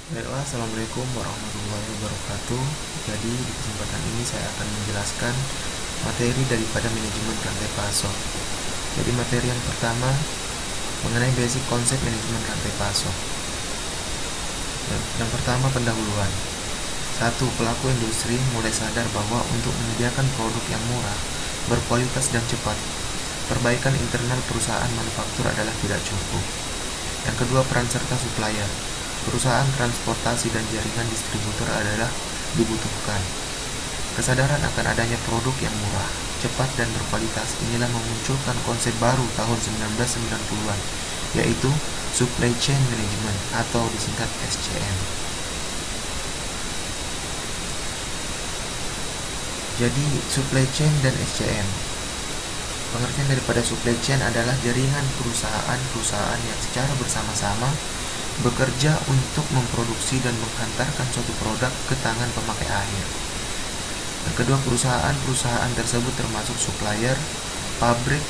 Baiklah, Assalamualaikum warahmatullahi wabarakatuh. Jadi di kesempatan ini saya akan menjelaskan materi daripada manajemen rantai pasok. Jadi materi yang pertama mengenai basic konsep manajemen rantai pasok. Yang pertama, pendahuluan. Satu, pelaku industri mulai sadar bahwa untuk menyediakan produk yang murah, berkualitas dan cepat, perbaikan internal perusahaan manufaktur adalah tidak cukup. Yang kedua, peran serta supplier. Perusahaan transportasi dan jaringan distributor adalah dibutuhkan. Kesadaran akan adanya produk yang murah, cepat, dan berkualitas inilah memunculkan konsep baru tahun 1990-an, yaitu Supply Chain Management atau disingkat SCM. Jadi, Supply Chain dan SCM. Pengertian daripada supply chain adalah jaringan perusahaan-perusahaan yang secara bersama-sama bekerja untuk memproduksi dan menghantarkan suatu produk ke tangan pemakai akhir. Yang kedua, perusahaan-perusahaan tersebut termasuk supplier, pabrik,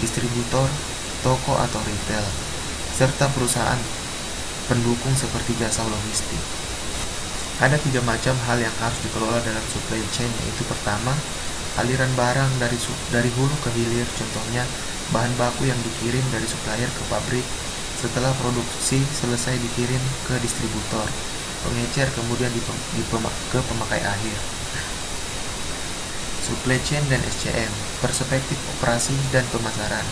distributor, toko atau retail, serta perusahaan pendukung seperti jasa logistik. Ada 3 macam hal yang harus dikelola dalam supply chain, yaitu pertama, aliran barang dari hulu ke hilir, contohnya bahan baku yang dikirim dari supplier ke pabrik, setelah produksi selesai dikirim ke distributor, pengecer, kemudian ke pemakai akhir. Supply chain dan SCM, perspektif operasi dan pemasaran.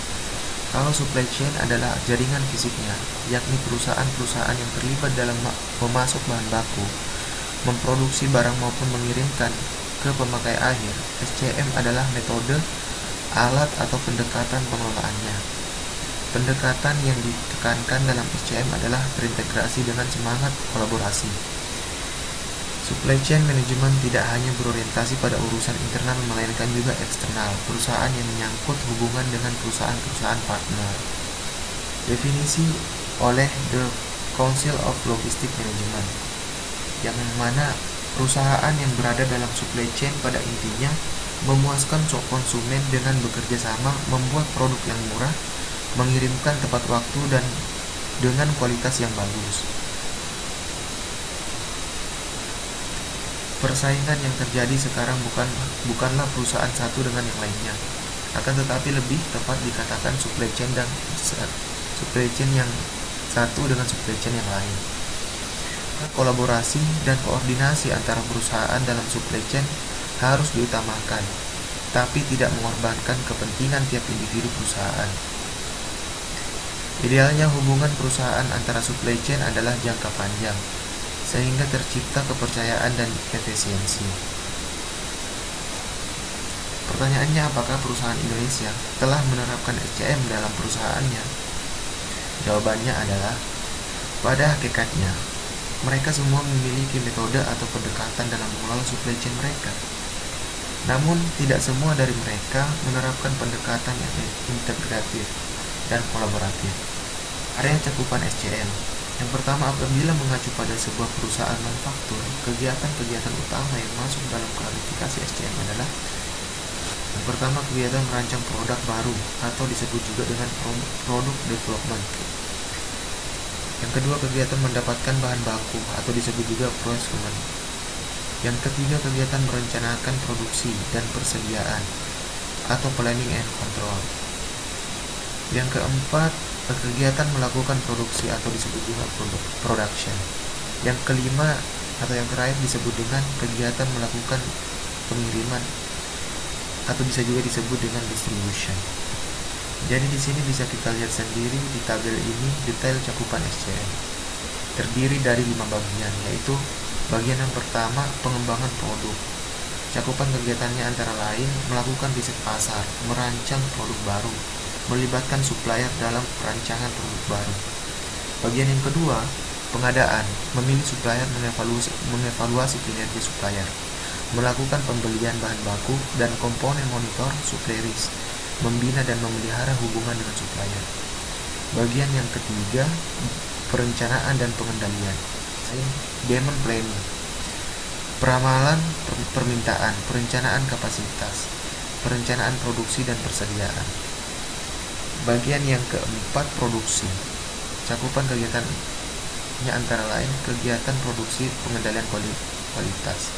Kalau supply chain adalah jaringan fisiknya, yakni perusahaan-perusahaan yang terlibat dalam memasok bahan baku, memproduksi barang maupun mengirimkan ke pemakai akhir. SCM adalah metode, alat atau pendekatan pengelolaannya. Pendekatan yang ditekankan dalam SCM adalah terintegrasi dengan semangat kolaborasi. Supply chain management tidak hanya berorientasi pada urusan internal melainkan juga eksternal, perusahaan yang menyangkut hubungan dengan perusahaan-perusahaan partner. Definisi oleh The Council of Logistic Management, yang mana perusahaan yang berada dalam supply chain pada intinya memuaskan konsumen dengan bekerja sama membuat produk yang murah, mengirimkan tepat waktu, dan dengan kualitas yang bagus. Persaingan yang terjadi sekarang bukanlah perusahaan satu dengan yang lainnya, akan tetapi lebih tepat dikatakan supply chain yang satu dengan supply chain yang lain. Kolaborasi dan koordinasi antara perusahaan dalam supply chain harus diutamakan, tapi tidak mengorbankan kepentingan tiap individu perusahaan. Idealnya hubungan perusahaan antara supply chain adalah jangka panjang, sehingga tercipta kepercayaan dan efisiensi. Pertanyaannya, apakah perusahaan Indonesia telah menerapkan SCM dalam perusahaannya? Jawabannya adalah, pada hakikatnya, mereka semua memiliki metode atau pendekatan dalam mengelola supply chain mereka. Namun, tidak semua dari mereka menerapkan pendekatan yang integratif dan kolaboratif. Area cakupan SCM. Yang pertama, apabila mengacu pada sebuah perusahaan manufaktur, kegiatan-kegiatan utama yang masuk dalam klasifikasi SCM adalah: yang pertama, kegiatan merancang produk baru atau disebut juga dengan product development. Yang kedua, kegiatan mendapatkan bahan baku atau disebut juga procurement. Yang ketiga, kegiatan merencanakan produksi dan persediaan atau planning and control. Yang keempat, kegiatan melakukan produksi atau disebut juga production. Yang kelima atau yang terakhir disebut dengan kegiatan melakukan pengiriman atau bisa juga disebut dengan distribution. Jadi di sini bisa kita lihat sendiri di tabel ini detail cakupan SCM. Terdiri dari 5 bagian, yaitu bagian yang pertama, pengembangan produk. Cakupan kegiatannya antara lain melakukan riset pasar, merancang produk baru, melibatkan supplier dalam perancangan produk baru. Bagian yang kedua, pengadaan, memilih supplier, mengevaluasi kinerja supplier, melakukan pembelian bahan baku dan komponen, monitor supply risk, membina dan memelihara hubungan dengan supplier. Bagian yang ketiga, perencanaan dan pengendalian, demand planning, peramalan permintaan, perencanaan kapasitas, perencanaan produksi dan persediaan. Bagian yang keempat, produksi. Cakupan kegiatan Ya, antara lain kegiatan produksi, pengendalian kualitas.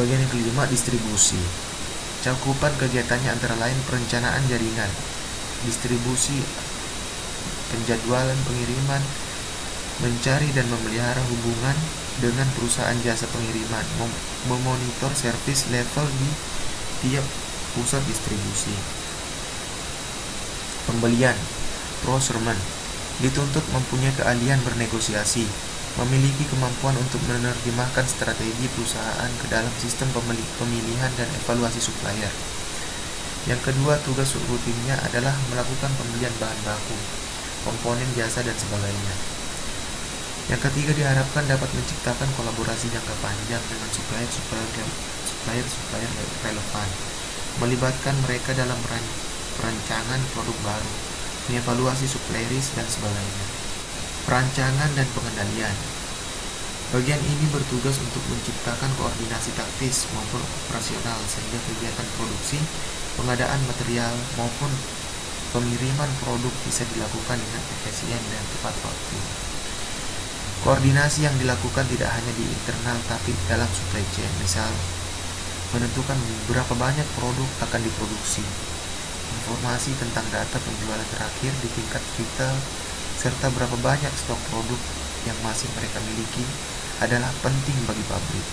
Bagian yang kelima, distribusi. Cakupan kegiatannya antara lain perencanaan jaringan, distribusi, penjadwalan pengiriman, mencari dan memelihara hubungan dengan perusahaan jasa pengiriman, memonitor service level di tiap pusat distribusi. Pembelian, procurement, dituntut mempunyai keahlian bernegosiasi, memiliki kemampuan untuk menerjemahkan strategi perusahaan ke dalam sistem pemilihan dan evaluasi supplier. Yang kedua, tugas rutinnya adalah melakukan pembelian bahan baku, komponen jasa, dan sebagainya. Yang ketiga, diharapkan dapat menciptakan kolaborasi jangka panjang dengan supplier relevan, melibatkan mereka dalam perancangan produk baru, mengevaluasi supplieris, dan sebagainya. Perancangan dan pengendalian. Bagian ini bertugas untuk menciptakan koordinasi taktis maupun operasional sehingga kegiatan produksi, pengadaan material, maupun pengiriman produk bisa dilakukan dengan efisien dan tepat waktu. Koordinasi yang dilakukan tidak hanya di internal tapi dalam supply chain, misal menentukan berapa banyak produk akan diproduksi, informasi tentang data penjualan terakhir di tingkat retail, serta berapa banyak stok produk yang masih mereka miliki adalah penting bagi pabrik.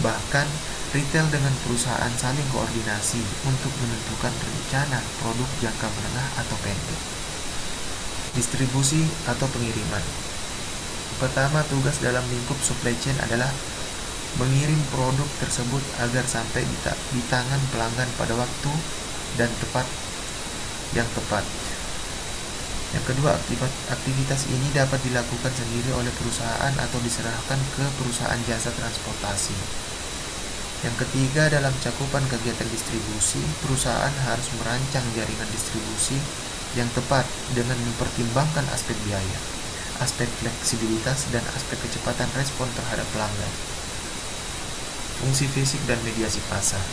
Bahkan, retail dengan perusahaan saling koordinasi untuk menentukan rencana produk jangka menengah atau pendek. Distribusi atau pengiriman. Pertama, tugas dalam lingkup supply chain adalah mengirim produk tersebut agar sampai di tangan pelanggan pada waktu dan yang tepat. Yang kedua, aktivitas ini dapat dilakukan sendiri oleh perusahaan atau diserahkan ke perusahaan jasa transportasi. Yang ketiga, dalam cakupan kegiatan distribusi, perusahaan harus merancang jaringan distribusi yang tepat dengan mempertimbangkan aspek biaya, aspek fleksibilitas, dan aspek kecepatan respon terhadap pelanggan. Fungsi fisik dan mediasi pasar.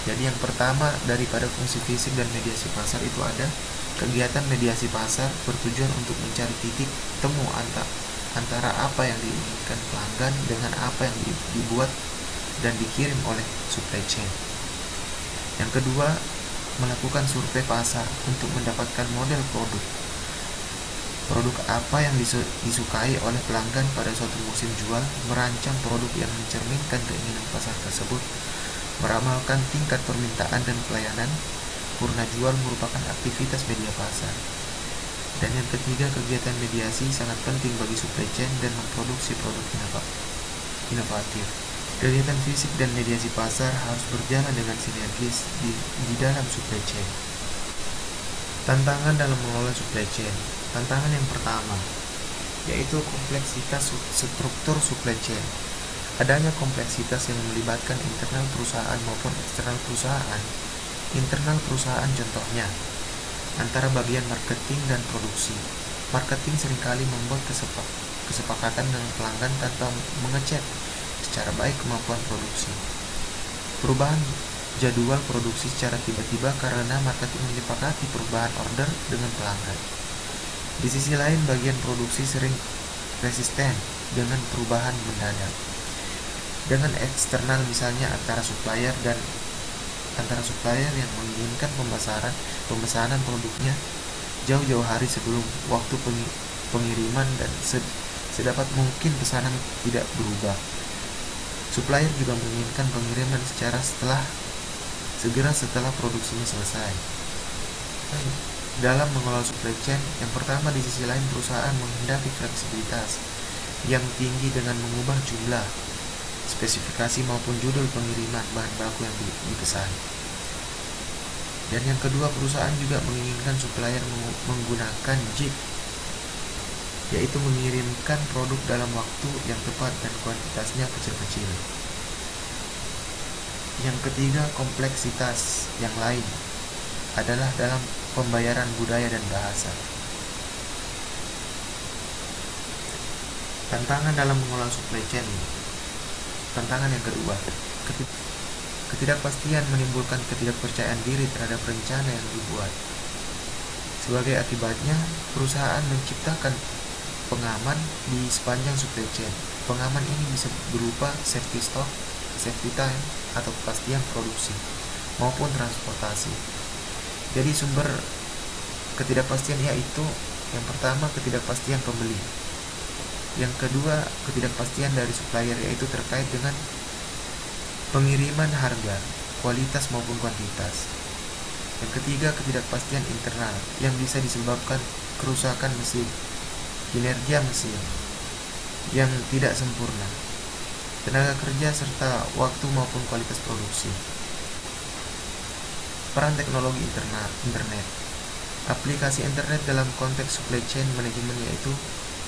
Jadi yang pertama daripada fungsi fisik dan mediasi pasar itu ada kegiatan mediasi pasar bertujuan untuk mencari titik temu antara apa yang diinginkan pelanggan dengan apa yang dibuat dan dikirim oleh supply chain. Yang kedua, melakukan survei pasar untuk mendapatkan model produk apa yang disukai oleh pelanggan pada suatu musim jual, merancang produk yang mencerminkan keinginan pasar tersebut, meramalkan tingkat permintaan dan pelayanan. Purna jual merupakan aktivitas media pasar. Dan yang ketiga, kegiatan mediasi sangat penting bagi supply chain dan memproduksi produk inovatif. Kegiatan fisik dan mediasi pasar harus berjalan dengan sinergis di dalam supply chain. Tantangan dalam mengelola supply chain. Tantangan yang pertama yaitu kompleksitas struktur supply chain. Adanya kompleksitas yang melibatkan internal perusahaan maupun eksternal perusahaan. Internal perusahaan contohnya antara bagian marketing dan produksi. Marketing seringkali membuat kesepakatan dengan pelanggan tanpa mengecek secara baik kemampuan produksi. Perubahan jadwal produksi secara tiba-tiba karena marketing menyepakati perubahan order dengan pelanggan. Di sisi lain, bagian produksi sering resisten dengan perubahan mendadak. Dengan eksternal misalnya antara supplier yang menginginkan pemesanan produknya jauh-jauh hari sebelum waktu pengiriman dan sedapat mungkin pesanan tidak berubah. Supplier juga menginginkan pengiriman segera setelah produksinya selesai. Dalam mengelola supply chain, yang pertama di sisi lain perusahaan menghendaki fleksibilitas yang tinggi dengan mengubah jumlah, spesifikasi maupun judul pengiriman bahan baku yang dipesan. Dan yang kedua, perusahaan juga menginginkan supplier menggunakan JIT, yaitu mengirimkan produk dalam waktu yang tepat dan kuantitasnya kecil-kecil. Yang ketiga, kompleksitas yang lain adalah dalam pembayaran budaya dan bahasa. Tantangan dalam mengelola supply chain. Tantangan yang kedua, ketidakpastian menimbulkan ketidakpercayaan diri terhadap rencana yang dibuat. Sebagai akibatnya, perusahaan menciptakan pengaman di sepanjang supply chain. Pengaman ini bisa berupa safety stock, safety time, atau kepastian produksi maupun transportasi. Jadi sumber ketidakpastian yaitu yang pertama ketidakpastian pembeli, yang kedua ketidakpastian dari supplier yaitu terkait dengan pengiriman harga, kualitas maupun kuantitas. Yang ketiga ketidakpastian internal yang bisa disebabkan kerusakan mesin, kinerja mesin yang tidak sempurna, tenaga kerja serta waktu maupun kualitas produksi. Peran teknologi internet. Aplikasi internet dalam konteks supply chain management yaitu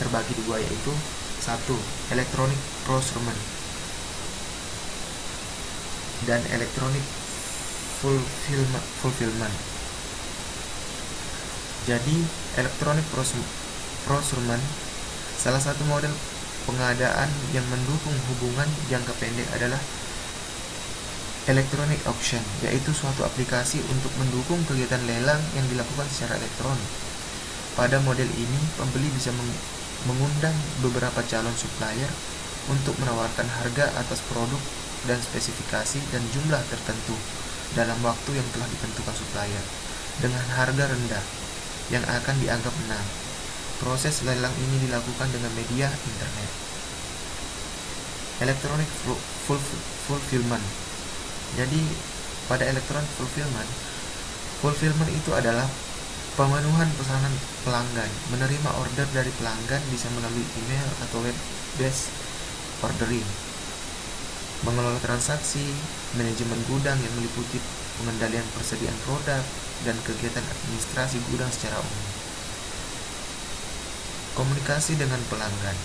terbagi dua, yaitu 1. Electronic procurement dan electronic fulfillment. Jadi electronic procurement salah satu model pengadaan yang mendukung hubungan jangka pendek adalah electronic auction, yaitu suatu aplikasi untuk mendukung kegiatan lelang yang dilakukan secara elektronik. Pada model ini, pembeli bisa mengundang beberapa calon supplier untuk menawarkan harga atas produk dan spesifikasi dan jumlah tertentu dalam waktu yang telah ditentukan supplier dengan harga rendah yang akan dianggap menang. Proses lelang ini dilakukan dengan media internet. Electronic fulfillment. Jadi pada electronic fulfillment itu adalah pemenuhan pesanan pelanggan. Menerima order dari pelanggan bisa melalui email atau web-based ordering. Mengelola transaksi, manajemen gudang yang meliputi pengendalian persediaan produk dan kegiatan administrasi gudang secara umum. Komunikasi dengan pelanggan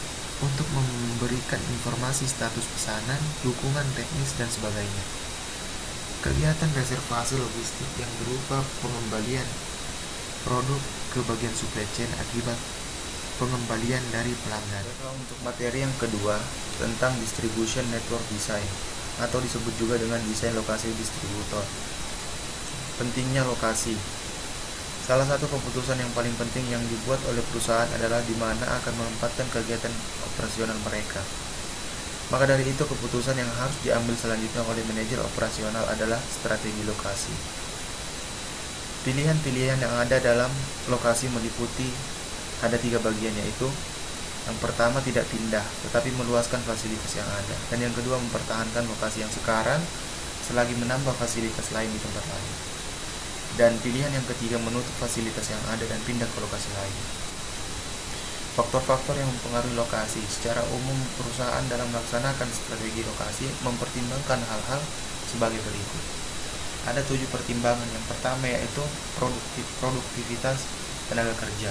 untuk memberikan informasi status pesanan, dukungan teknis dan sebagainya. Kegiatan reservasi logistik yang berupa pengembalian produk ke bagian supply chain akibat pengembalian dari pelanggan. Untuk materi yang kedua tentang distribution network design atau disebut juga dengan desain lokasi distributor. Pentingnya lokasi. Salah satu keputusan yang paling penting yang dibuat oleh perusahaan adalah di mana akan menempatkan kegiatan operasional mereka. Maka dari itu keputusan yang harus diambil selanjutnya oleh manajer operasional adalah strategi lokasi. Pilihan-pilihan yang ada dalam lokasi meliputi ada 3 bagian, yaitu yang pertama tidak pindah tetapi meluaskan fasilitas yang ada, dan yang kedua mempertahankan lokasi yang sekarang selagi menambah fasilitas lain di tempat lain, dan pilihan yang ketiga menutup fasilitas yang ada dan pindah ke lokasi lain. Faktor-faktor yang mempengaruhi lokasi. Secara umum perusahaan dalam melaksanakan strategi lokasi mempertimbangkan hal-hal sebagai berikut. Ada 7 pertimbangan. Yang pertama yaitu produktivitas tenaga kerja.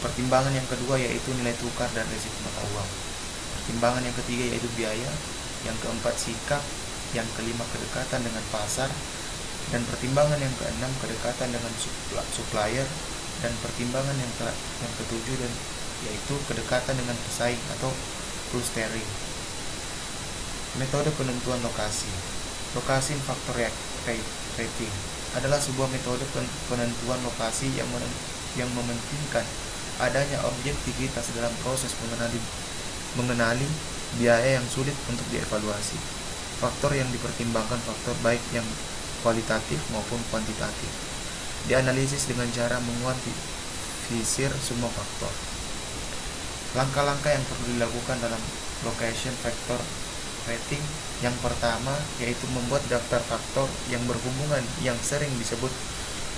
Pertimbangan yang kedua yaitu nilai tukar dan resiko mata uang. Pertimbangan yang ketiga yaitu biaya. Yang keempat sikap. Yang kelima kedekatan dengan pasar. Dan pertimbangan yang keenam kedekatan dengan supplier. Dan pertimbangan yang ketujuh dan yaitu kedekatan dengan pesaing atau clustering. Metode penentuan lokasi. Lokasi factor rating adalah sebuah metode penentuan lokasi yang mementingkan adanya objektivitas dalam proses mengenali biaya yang sulit untuk dievaluasi. Faktor yang dipertimbangkan faktor baik yang kualitatif maupun kuantitatif. Dianalisis dengan cara menguantifikasir semua faktor. Langkah-langkah yang perlu dilakukan dalam location factor rating. Yang pertama yaitu membuat daftar faktor yang berhubungan yang sering disebut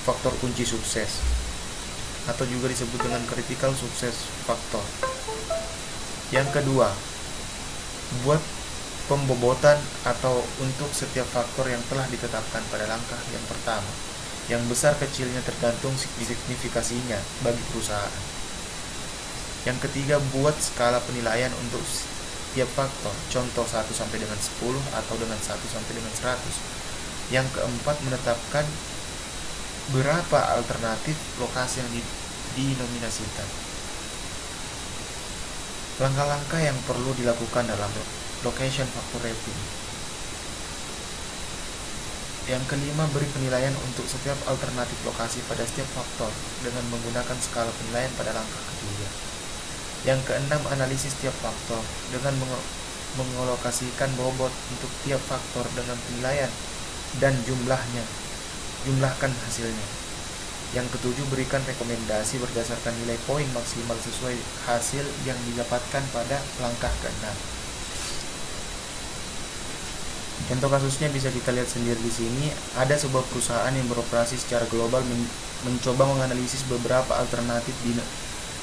faktor kunci sukses atau juga disebut dengan critical success factor. Yang kedua, buat pembobotan atau untuk setiap faktor yang telah ditetapkan pada langkah yang pertama. Yang besar kecilnya tergantung signifikasinya bagi perusahaan. Yang ketiga, buat skala penilaian untuk setiap faktor, contoh 1 sampai dengan 10 atau dengan 1 sampai dengan 100. Yang keempat, menetapkan berapa alternatif lokasi yang dinominasikan. Langkah-langkah yang perlu dilakukan dalam location factor rating. Yang kelima, beri penilaian untuk setiap alternatif lokasi pada setiap faktor dengan menggunakan skala penilaian pada langkah ketiga. Yang keenam, analisis tiap faktor dengan mengalokasikan bobot untuk tiap faktor dengan penilaian dan jumlahkan hasilnya. Yang ketujuh, berikan rekomendasi berdasarkan nilai poin maksimal sesuai hasil yang didapatkan pada langkah keenam. Contoh kasusnya bisa kita lihat sendiri di sini. Ada sebuah perusahaan yang beroperasi secara global mencoba menganalisis beberapa alternatif di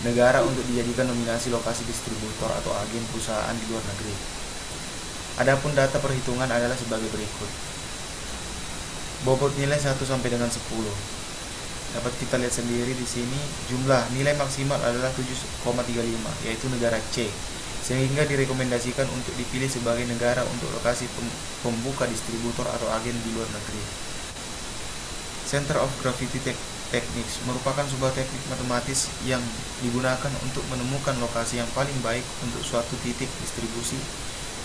negara untuk dijadikan nominasi lokasi distributor atau agen perusahaan di luar negeri. Adapun data perhitungan adalah sebagai berikut. Bobot nilai 1 sampai dengan 10. Dapat kita lihat sendiri di sini, jumlah nilai maksimal adalah 7,35, yaitu negara C, sehingga direkomendasikan untuk dipilih sebagai negara untuk lokasi pembuka distributor atau agen di luar negeri. Center of Gravity Techniques merupakan sebuah teknik matematis yang digunakan untuk menemukan lokasi yang paling baik untuk suatu titik distribusi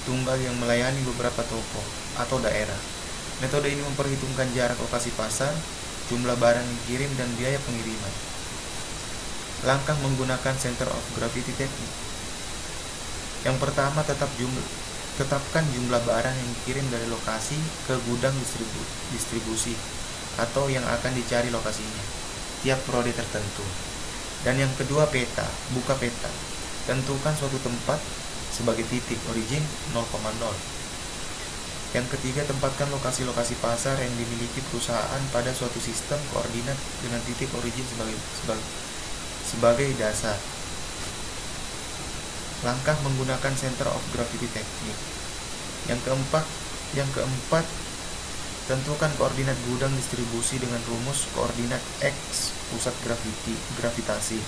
tunggal yang melayani beberapa toko atau daerah. Metode ini memperhitungkan jarak lokasi pasar, jumlah barang yang dikirim, dan biaya pengiriman. Langkah menggunakan Center of Gravity Technique. Yang pertama, tetapkan jumlah barang yang dikirim dari lokasi ke gudang distribusi atau yang akan dicari lokasinya tiap periode tertentu. Dan yang kedua, buka peta. Tentukan suatu tempat sebagai titik origin 0,0. Yang ketiga, tempatkan lokasi-lokasi pasar yang dimiliki perusahaan pada suatu sistem koordinat dengan titik origin sebagai dasar. Langkah menggunakan Center of Gravity Technique. Yang keempat, tentukan koordinat gudang distribusi dengan rumus koordinat X pusat gravitasi,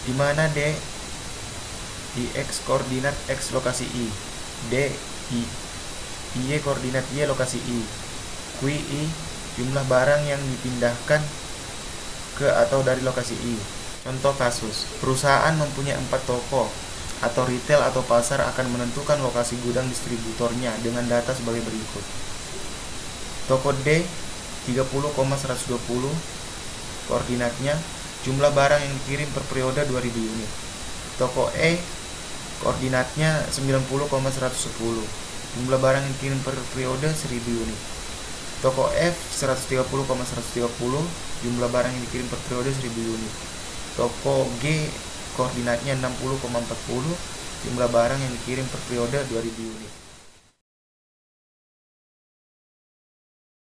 di mana D di X koordinat X lokasi I, D Y koordinat Y lokasi I, QI jumlah barang yang dipindahkan ke atau dari lokasi I. Contoh kasus, perusahaan mempunyai 4 toko atau retail atau pasar akan menentukan lokasi gudang distributornya dengan data sebagai berikut. Toko D 30,120 koordinatnya, jumlah barang yang dikirim per periode 2000 unit. Toko E koordinatnya 90,110, jumlah barang yang dikirim per periode 1000 unit. Toko F 130,130, jumlah barang yang dikirim per periode 1000 unit. Toko G koordinatnya 60,40, jumlah barang yang dikirim per periode 2000 unit.